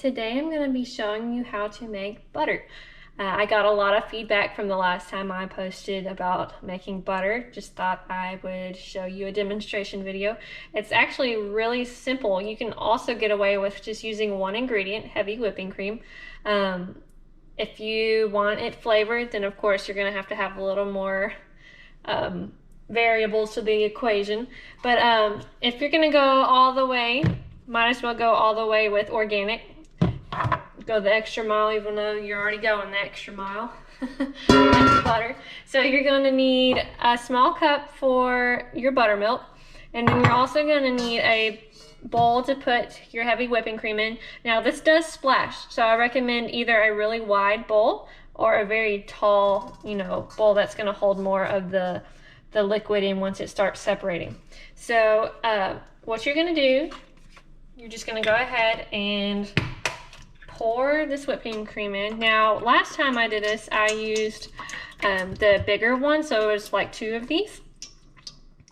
today I'm going to be showing you how to make butter. I got a lot of feedback from the last time I posted about making butter. Just thought I would show you a demonstration video. It's actually really simple. You can also get away with just using one ingredient, heavy whipping cream. If you want it flavored, then of course you're going to have a little more variables to the equation. But if you're going to go all the way, might as well go all the way with organic. Go the extra mile, even though you're already going the extra mile. That's butter. So you're going to need a small cup for your buttermilk, and then you're also going to need a bowl to put your heavy whipping cream in. Now this does splash, so I recommend either a really wide bowl or a very tall, bowl that's going to hold more of the liquid in once it starts separating. So what you're going to do, you're just going to go ahead and pour this whipping cream in. Now, last time I did this, I used the bigger one, so it was like 2 of these.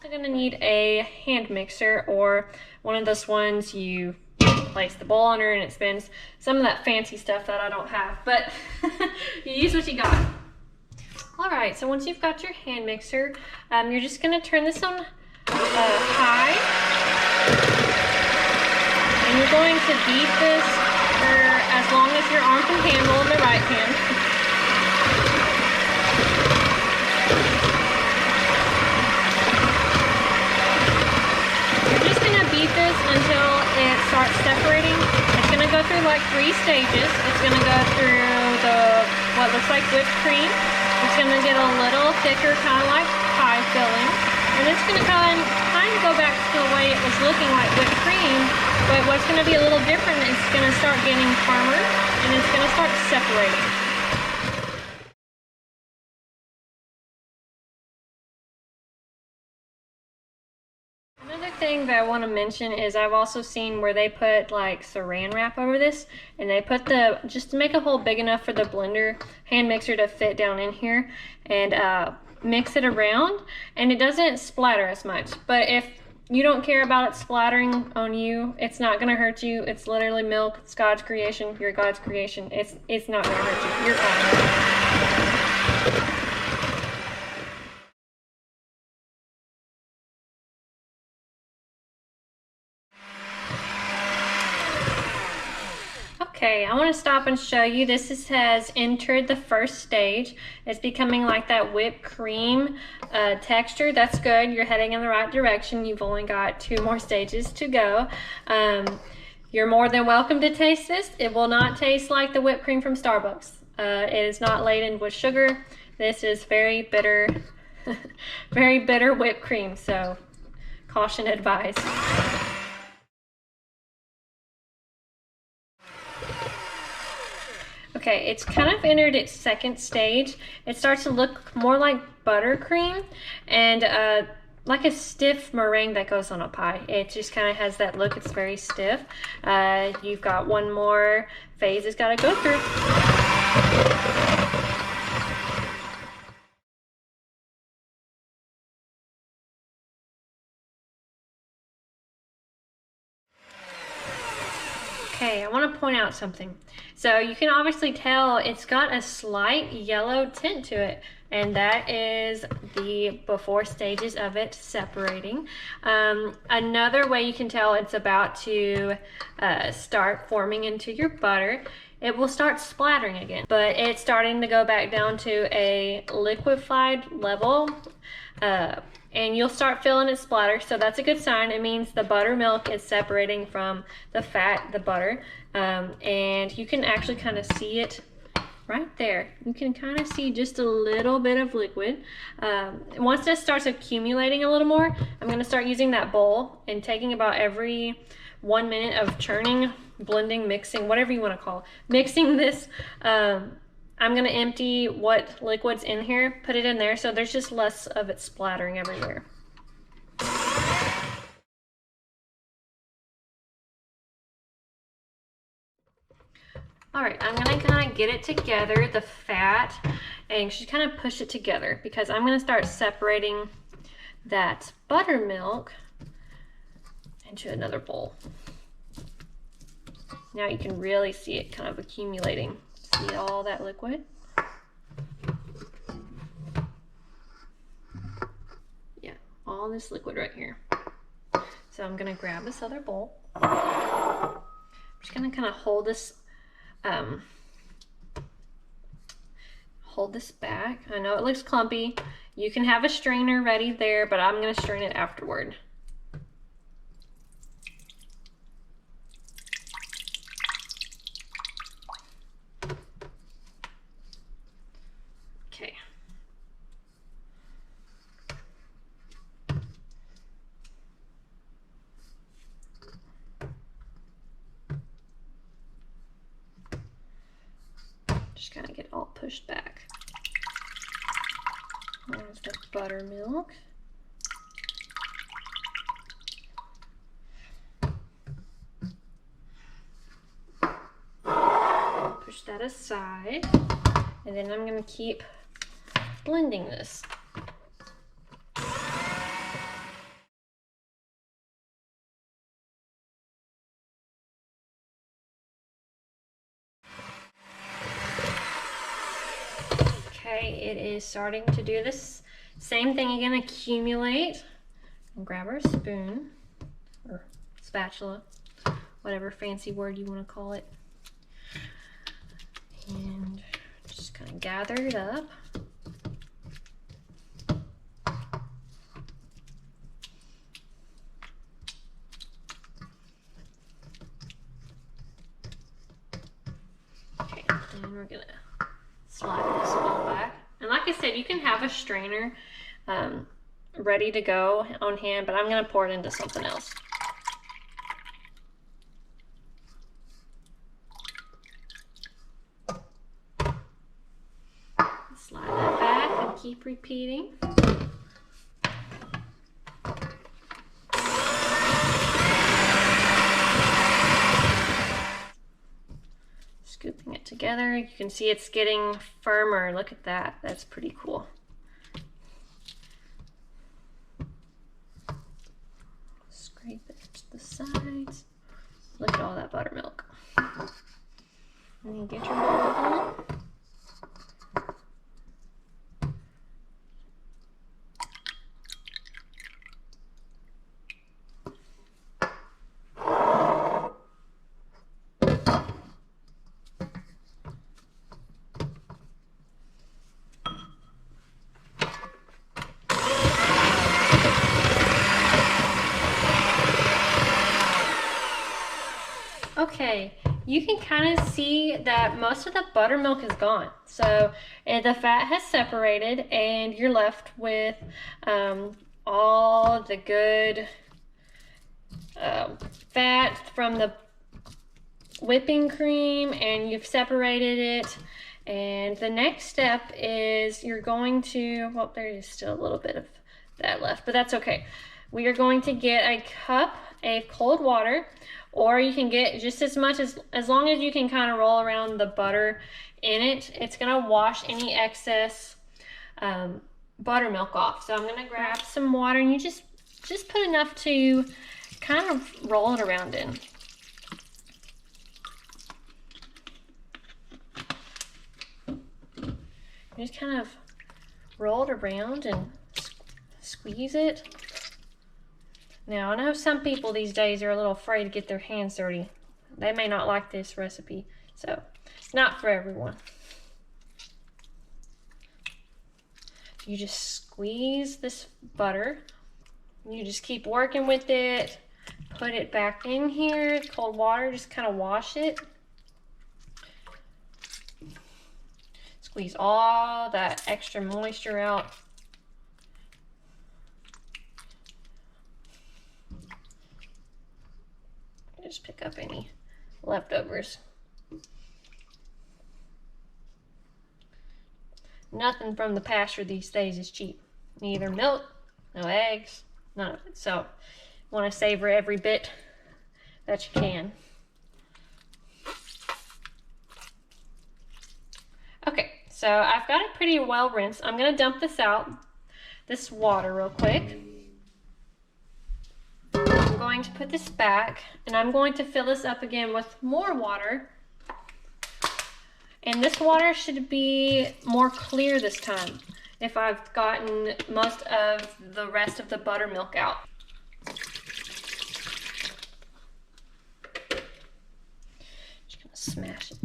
I'm gonna need a hand mixer or one of those ones you place the bowl under and it spins. Some of that fancy stuff that I don't have, but you use what you got. All right, so once you've got your hand mixer, you're just gonna turn this on high, and you're going to beat this for as long as your arm can handle in the right hand. You're just going to beat this until it starts separating. It's going to go through like 3 stages. It's going to go through what looks like whipped cream. It's going to get a little thicker, kind of like pie filling. And it's going to kind of go back to the way it was looking like whipped cream, but what's going to be a little different is it's going to start getting firmer and it's going to start separating. Another thing that I want to mention is I've also seen where they put like saran wrap over this, and they put just to make a hole big enough for the blender hand mixer to fit down in here, and mix it around, and it doesn't splatter as much. But if you don't care about it splattering on you, it's not gonna hurt you. It's literally milk. It's God's creation. You're God's creation. It's not gonna hurt you. You're fine. Okay, I want to stop and show you. This has entered the first stage. It's becoming like that whipped cream texture. That's good. You're heading in the right direction. You've only got 2 more stages to go. You're more than welcome to taste this. It will not taste like the whipped cream from Starbucks. It is not laden with sugar. This is very bitter, very bitter whipped cream. So, caution advised. Okay, it's kind of entered its second stage. It starts to look more like buttercream and like a stiff meringue that goes on a pie. It just kind of has that look. It's very stiff. You've got one more phase it's got to go through. Okay, I want to point out something. So you can obviously tell it's got a slight yellow tint to it, and that is the before stages of it separating. Another way you can tell it's about to start forming into your butter, it will start splattering again, but it's starting to go back down to a liquefied level. And you'll start feeling it splatter, so that's a good sign. It means the buttermilk is separating from the fat, the butter, and you can actually kind of see it right there. You can kind of see just a little bit of liquid. Once this starts accumulating a little more, I'm going to start using that bowl and taking about every 1 minute of churning, blending, mixing, whatever you want to call it. Mixing this, I'm going to empty what liquid's in here, put it in there, so there's just less of it splattering everywhere. All right, I'm going to kind of get it together, the fat, and just kind of push it together because I'm going to start separating that buttermilk into another bowl. Now you can really see it kind of accumulating. See all that liquid? Yeah, all this liquid right here. So I'm gonna grab this other bowl. I'm just gonna kind of hold this back. I know it looks clumpy. You can have a strainer ready there, but I'm gonna strain it afterward. Okay. Just kind of get it all pushed back. There's the buttermilk. Push that aside. And then I'm going to keep blending this. Okay, it is starting to do this same thing again, accumulate. And grab our spoon or spatula, whatever fancy word you want to call it. And just kind of gather it up. Okay, and we're gonna slide this all back. And like I said, you can have a strainer ready to go on hand, but I'm gonna pour it into something else. Slide that back and keep repeating. Scooping it together. You can see it's getting firmer. Look at that. That's pretty cool. Scrape it to the sides. Look at all that buttermilk. And then get your bowl. Okay, you can kind of see that most of the buttermilk is gone. So the fat has separated and you're left with all the good fat from the whipping cream, and you've separated it. And the next step is you're going to, well, there is still a little bit of that left, but that's okay. We are going to get a cup of cold water, or you can get just as much as long as you can kind of roll around the butter in it. It's gonna wash any excess buttermilk off. So I'm gonna grab some water, and you just put enough to kind of roll it around in. You just kind of roll it around and squeeze it. Now, I know some people these days are a little afraid to get their hands dirty. They may not like this recipe, so it's not for everyone. You just squeeze this butter. You just keep working with it. Put it back in here, cold water, just kind of wash it. Squeeze all that extra moisture out. Just pick up any leftovers. Nothing from the pasture these days is cheap. Neither milk, no eggs, none of it. So want to savor every bit that you can. Okay, so I've got it pretty well rinsed. I'm going to dump this out, this water real quick. I'm going to put this back, and I'm going to fill this up again with more water. And this water should be more clear this time if I've gotten most of the rest of the buttermilk out. Just gonna smash it.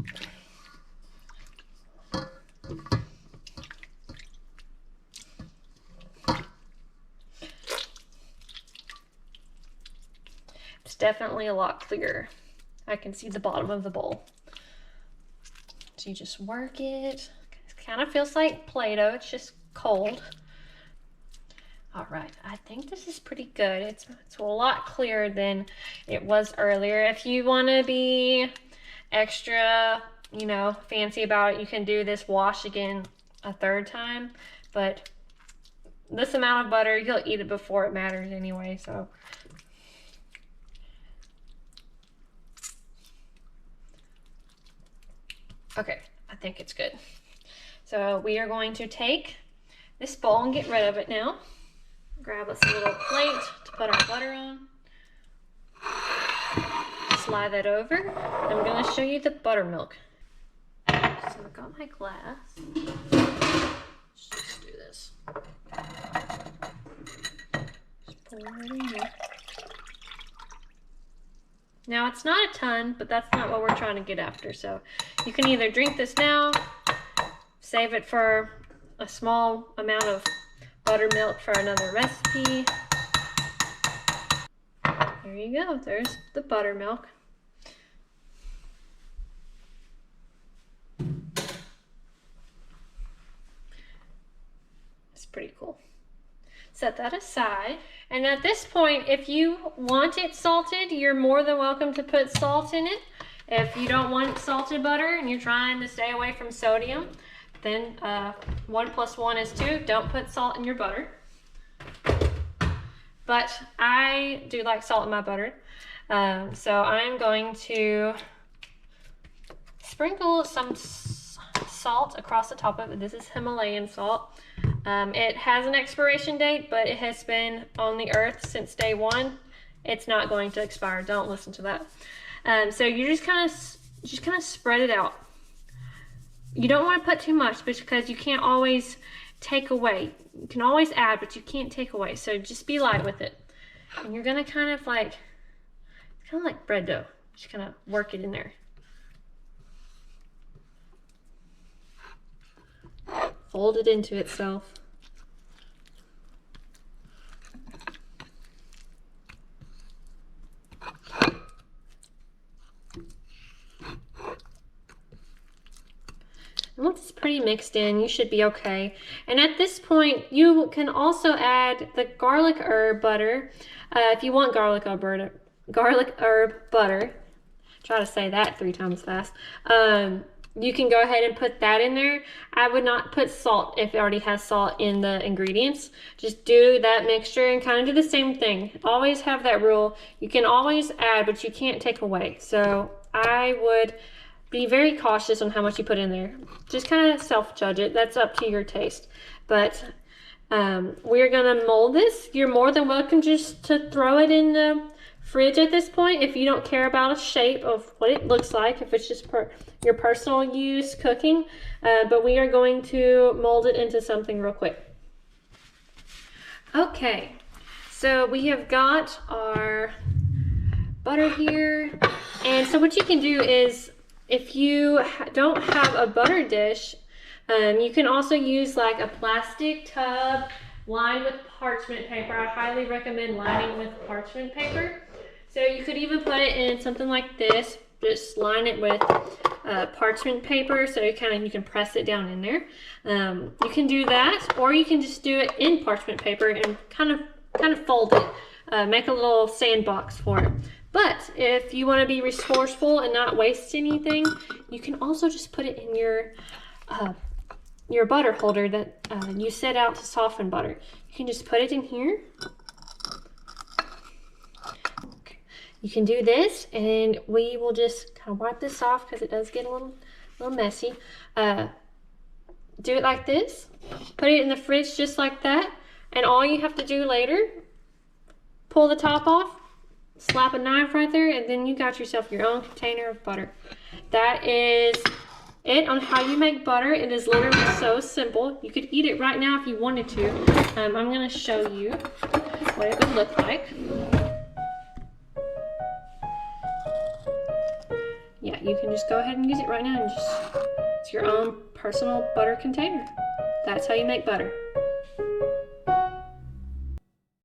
It's definitely a lot clearer. I can see the bottom of the bowl. So you just work it. It kind of feels like Play-Doh, it's just cold. All right, I think this is pretty good. It's a lot clearer than it was earlier. If you want to be extra, you know, fancy about it, you can do this wash again a third time. But this amount of butter, you'll eat it before it matters anyway, so. Okay, I think it's good. So we are going to take this bowl and get rid of it now. Grab us a little plate to put our butter on. Slide that over. I'm going to show you the buttermilk. So I've got my glass. Let's just do this. Just pour it in here. Now it's not a ton, but that's not what we're trying to get after. So you can either drink this now, save it for a small amount of buttermilk for another recipe. There you go, there's the buttermilk. It's pretty cool. Set that aside. And at this point, if you want it salted, you're more than welcome to put salt in it. If you don't want salted butter and you're trying to stay away from sodium, then 1 + 1 is 2. Don't put salt in your butter. But I do like salt in my butter. So I'm going to sprinkle some salt across the top of it. This is Himalayan salt. It has an expiration date, but it has been on the earth since day 1. It's not going to expire. Don't listen to that. So you just kind of spread it out. You don't want to put too much because you can't always take away. You can always add, but you can't take away. So just be light with it. And you're gonna kind of like bread dough. Just kind of work it in there. Fold it into itself. And once it's pretty mixed in, you should be okay. And at this point, you can also add the garlic herb butter. If you want garlic herb butter, try to say that 3 times fast. You can go ahead and put that in there. I would not put salt if it already has salt in the ingredients. Just do that mixture and kind of do the same thing. Always have that rule. You can always add, but you can't take away. So I would be very cautious on how much you put in there. Just kind of self-judge it. That's up to your taste. But we're gonna mold this. You're more than welcome just to throw it in the fridge at this point if you don't care about a shape of what it looks like, if it's just your personal use cooking. But we are going to mold it into something real quick. Okay, so we have got our butter here. And so what you can do is, if you don't have a butter dish, you can also use like a plastic tub lined with parchment paper. I highly recommend lining with parchment paper. So you could even put it in something like this. Just line it with parchment paper so you can press it down in there. You can do that, or you can just do it in parchment paper and kind of fold it. Make a little sandbox for it. But if you want to be resourceful and not waste anything, you can also just put it in your butter holder that you set out to soften butter. You can just put it in here. Okay. You can do this, and we will just kind of wipe this off because it does get a little messy. Do it like this. Put it in the fridge just like that, and all you have to do later, pull the top off, slap a knife right there, and then you got yourself your own container of butter. That is it on how you make butter. It is literally so simple. You could eat it right now if you wanted to. I'm going to show you what it would look like. Yeah, you can just go ahead and use it right now and just, it's your own personal butter container. That's how you make butter.